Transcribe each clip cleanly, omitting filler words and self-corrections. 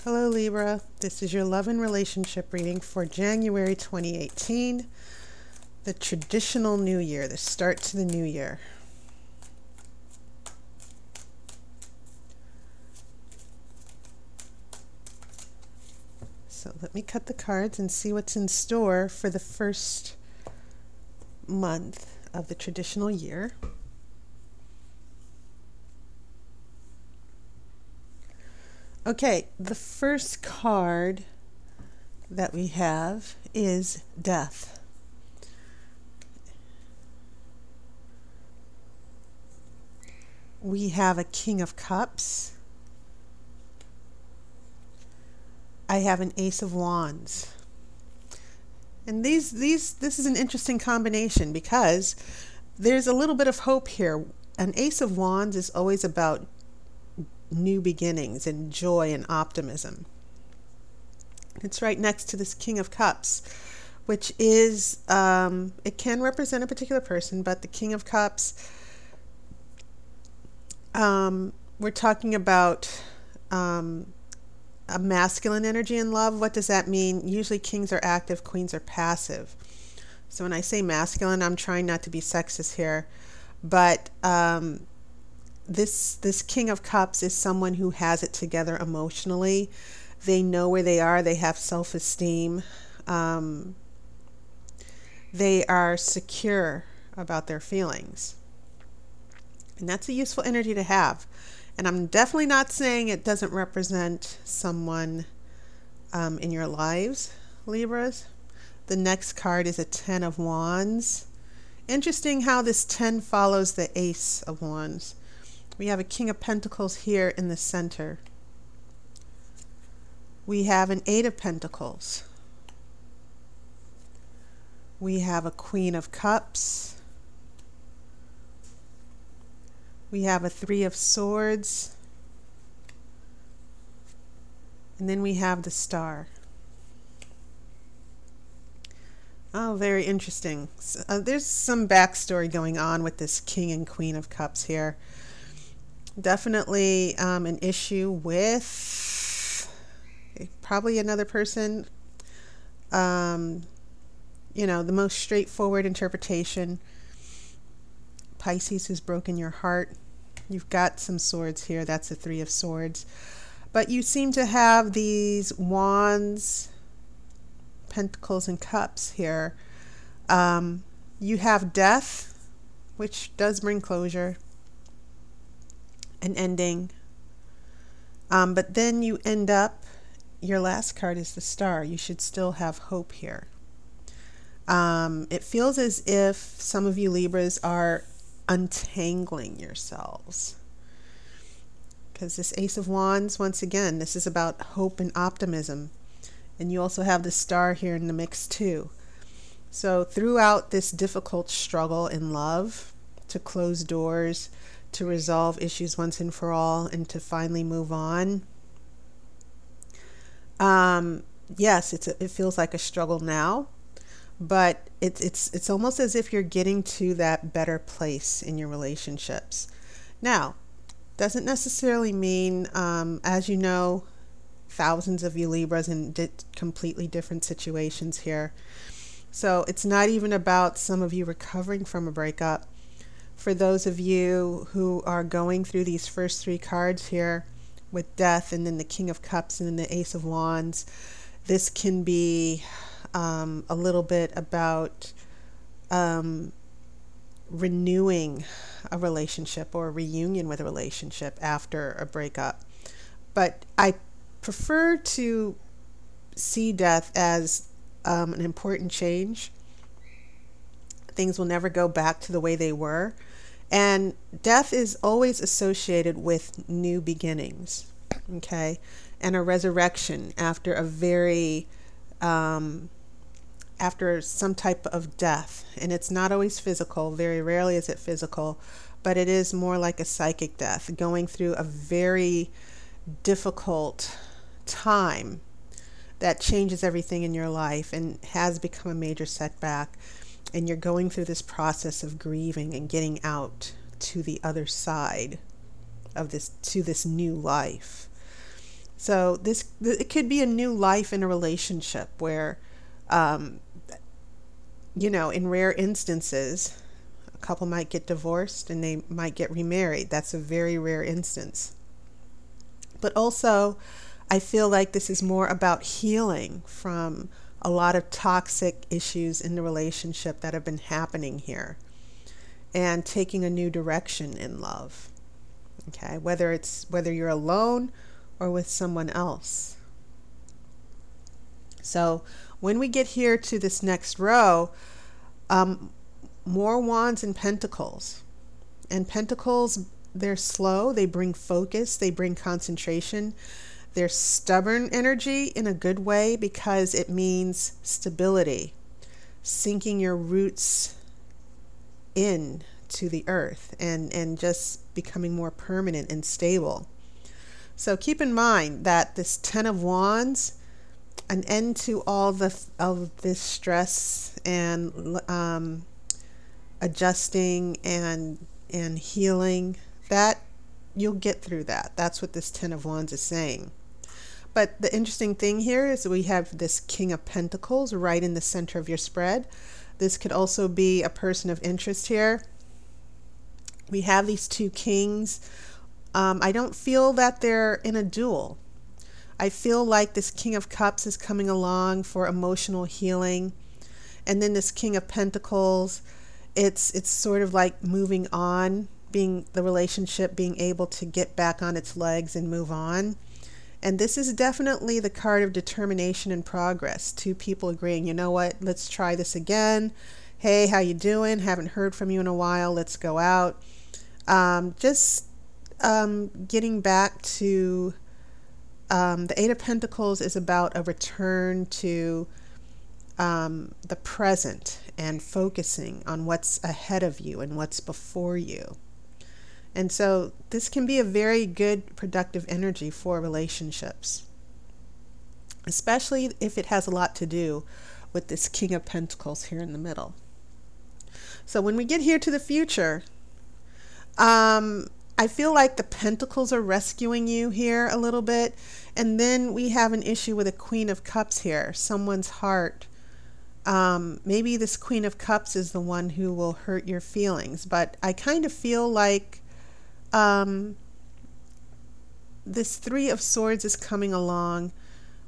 Hello Libra, this is your love and relationship reading for January 2018, the traditional new year, the start to the new year. So let me cut the cards and see what's in store for the first month of the traditional year. Okay, the first card that we have is Death. We have a King of Cups. I have an Ace of Wands. And this is an interesting combination because there's a little bit of hope here. An Ace of Wands is always about new beginnings and joy and optimism. It's right next to this King of Cups, which is, it can represent a particular person, but the King of Cups, we're talking about a masculine energy in love. What does that mean? Usually kings are active, queens are passive. So when I say masculine, I'm trying not to be sexist here, but this King of Cups is someone who has it together emotionally. They know where they are. They have self-esteem. They are secure about their feelings. And that's a useful energy to have. And I'm definitely not saying it doesn't represent someone in your lives, Libras. The next card is a 10 of Wands. Interesting how this 10 follows the Ace of Wands. We have a King of Pentacles here in the center. We have an 8 of Pentacles. We have a Queen of Cups. We have a 3 of Swords. And then we have the Star. Oh, very interesting. There's some backstory going on with this King and Queen of Cups here. Definitely an issue with probably another person. You know, the most straightforward interpretation. Pisces who's broken your heart. You've got some swords here. That's a 3 of Swords. But you seem to have these Wands, Pentacles, and Cups here. You have Death, which does bring closure, an ending. But then you end up, your last card is the Star. You should still have hope here. It feels as if some of you Libras are untangling yourselves. Because this Ace of Wands, once again, this is about hope and optimism. And you also have the Star here in the mix too. So throughout this difficult struggle in love, to close doors, to resolve issues once and for all, and to finally move on. Yes, it feels like a struggle now, but it's almost as if you're getting to that better place in your relationships. Now, doesn't necessarily mean, as you know, thousands of you Libras in completely different situations here. So it's not even about some of you recovering from a breakup. For those of you who are going through these first 3 cards here with Death and then the King of Cups and then the Ace of Wands, this can be a little bit about renewing a relationship or a reunion with a relationship after a breakup. But I prefer to see Death as an important change. Things will never go back to the way they were. And death is always associated with new beginnings, okay? And a resurrection after a very, after some type of death. And it's not always physical. Very rarely is it physical, but it is more like a psychic death, going through a very difficult time that changes everything in your life and has become a major setback. And you're going through this process of grieving and getting out to the other side of this, to this new life. So it could be a new life in a relationship where, um, in rare instances, a couple might get divorced and they might get remarried. That's a very rare instance. But also, I feel like this is more about healing from a lot of toxic issues in the relationship that have been happening here and taking a new direction in love. Okay, whether you're alone or with someone else. So when we get here to this next row, more wands and pentacles. And pentacles, they're slow, they bring focus, they bring concentration. They're stubborn energy in a good way because it means stability, sinking your roots in to the earth and just becoming more permanent and stable. So keep in mind that this Ten of Wands, an end to all of this stress and adjusting and healing, that you'll get through that. That's what this Ten of Wands is saying. But the interesting thing here is we have this King of Pentacles right in the center of your spread. This could also be a person of interest here. We have these two kings. I don't feel that they're in a duel. I feel like this King of Cups is coming along for emotional healing. And then this King of Pentacles, it's sort of like moving on, being the relationship being able to get back on its legs and move on. And this is definitely the card of determination and progress. Two people agreeing, you know what, let's try this again. Hey, how you doing? Haven't heard from you in a while. Let's go out. Getting back to the Eight of Pentacles is about a return to the present and focusing on what's ahead of you and what's before you. And so this can be a very good productive energy for relationships, especially if it has a lot to do with this King of Pentacles here in the middle. So when we get here to the future, I feel like the Pentacles are rescuing you here a little bit. And then we have an issue with a Queen of Cups here, someone's heart. Maybe this Queen of Cups is the one who will hurt your feelings, but I kind of feel like this Three of Swords is coming along.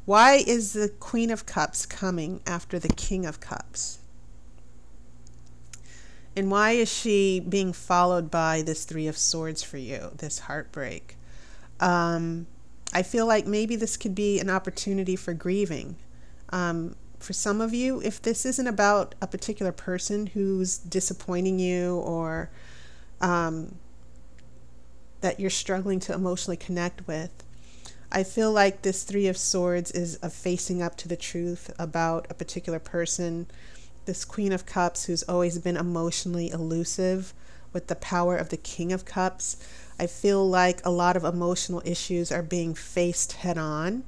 Why is the Queen of Cups coming after the King of Cups? And why is she being followed by this Three of Swords for you, this heartbreak? I feel like maybe this could be an opportunity for grieving. For some of you, if this isn't about a particular person who's disappointing you or that you're struggling to emotionally connect with, I feel like this Three of Swords is a facing up to the truth about a particular person. This Queen of Cups, who's always been emotionally elusive with the power of the King of Cups, I feel like a lot of emotional issues are being faced head on.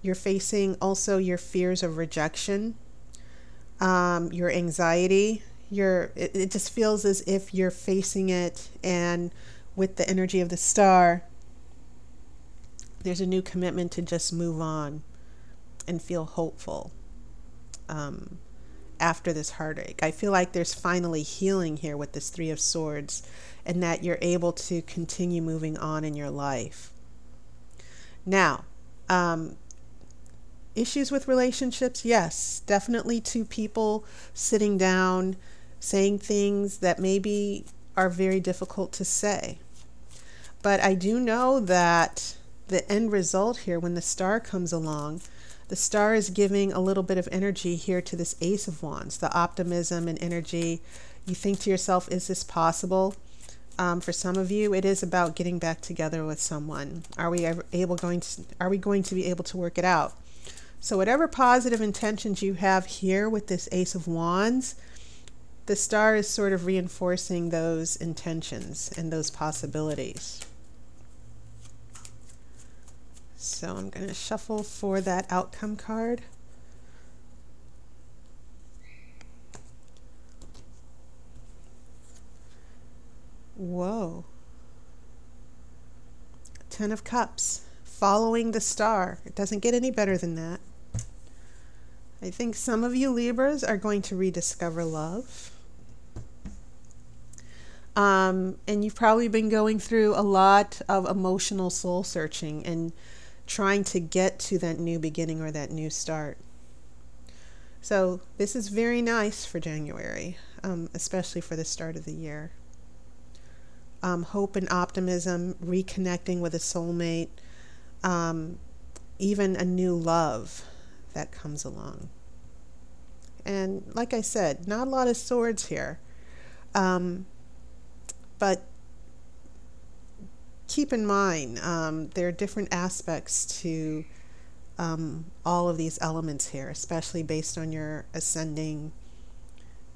You're facing also your fears of rejection, your anxiety. It just feels as if you're facing it, and with the energy of the star, there's a new commitment to just move on and feel hopeful after this heartache. I feel like there's finally healing here with this Three of Swords, and that you're able to continue moving on in your life. Now, issues with relationships, yes, definitely two people sitting down, saying things that maybe are very difficult to say. But I do know that the end result here, when the star comes along, the star is giving a little bit of energy here to this Ace of Wands, the optimism and energy. You think to yourself, is this possible? For some of you, it is about getting back together with someone. Are we going to be able to work it out? So whatever positive intentions you have here with this Ace of Wands, the star is sort of reinforcing those intentions and those possibilities. So I'm going to shuffle for that outcome card. Whoa. Ten of Cups, following the star. It doesn't get any better than that. I think some of you Libras are going to rediscover love. And you've probably been going through a lot of emotional soul searching and trying to get to that new beginning or that new start. So this is very nice for January, especially for the start of the year. Hope and optimism, reconnecting with a soulmate, even a new love that comes along. And like I said, not a lot of swords here. But keep in mind, there are different aspects to all of these elements here, especially based on your ascending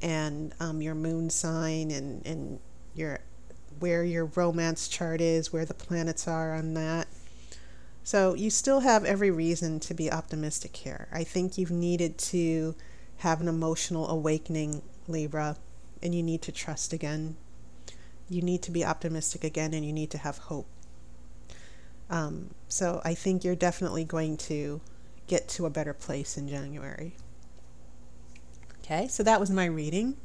and your moon sign and where your romance chart is, where the planets are on that. So you still have every reason to be optimistic here. I think you've needed to have an emotional awakening, Libra, and you need to trust again. You need to be optimistic again, and you need to have hope. So I think you're definitely going to get to a better place in January. Okay, so that was my reading.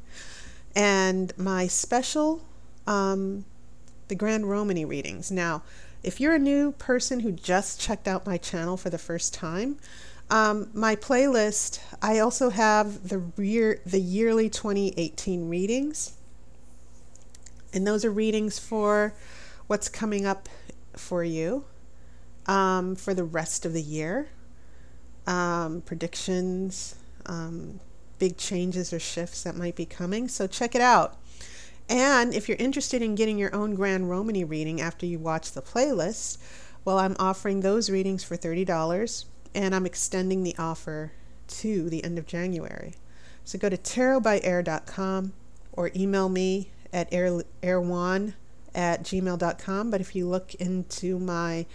And my special, the Grand Romany readings. Now, if you're a new person who just checked out my channel for the first time, my playlist, I also have the yearly 2018 readings. And those are readings for what's coming up for you for the rest of the year. Predictions, big changes or shifts that might be coming. So check it out. And if you're interested in getting your own Grand Romany reading after you watch the playlist, well, I'm offering those readings for $30, and I'm extending the offer to the end of January. So go to tarotbyaire.com or email me at airewand@gmail.com. But if you look into my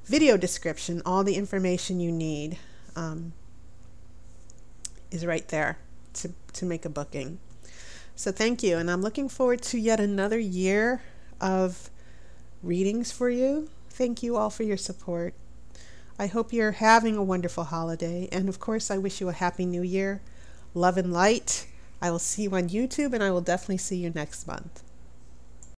video description, all the information you need is right there to make a booking. So thank you, and I'm looking forward to yet another year of readings for you. Thank you all for your support. I hope you're having a wonderful holiday, and of course I wish you a happy new year. Love and light. I will see you on YouTube, and I will definitely see you next month.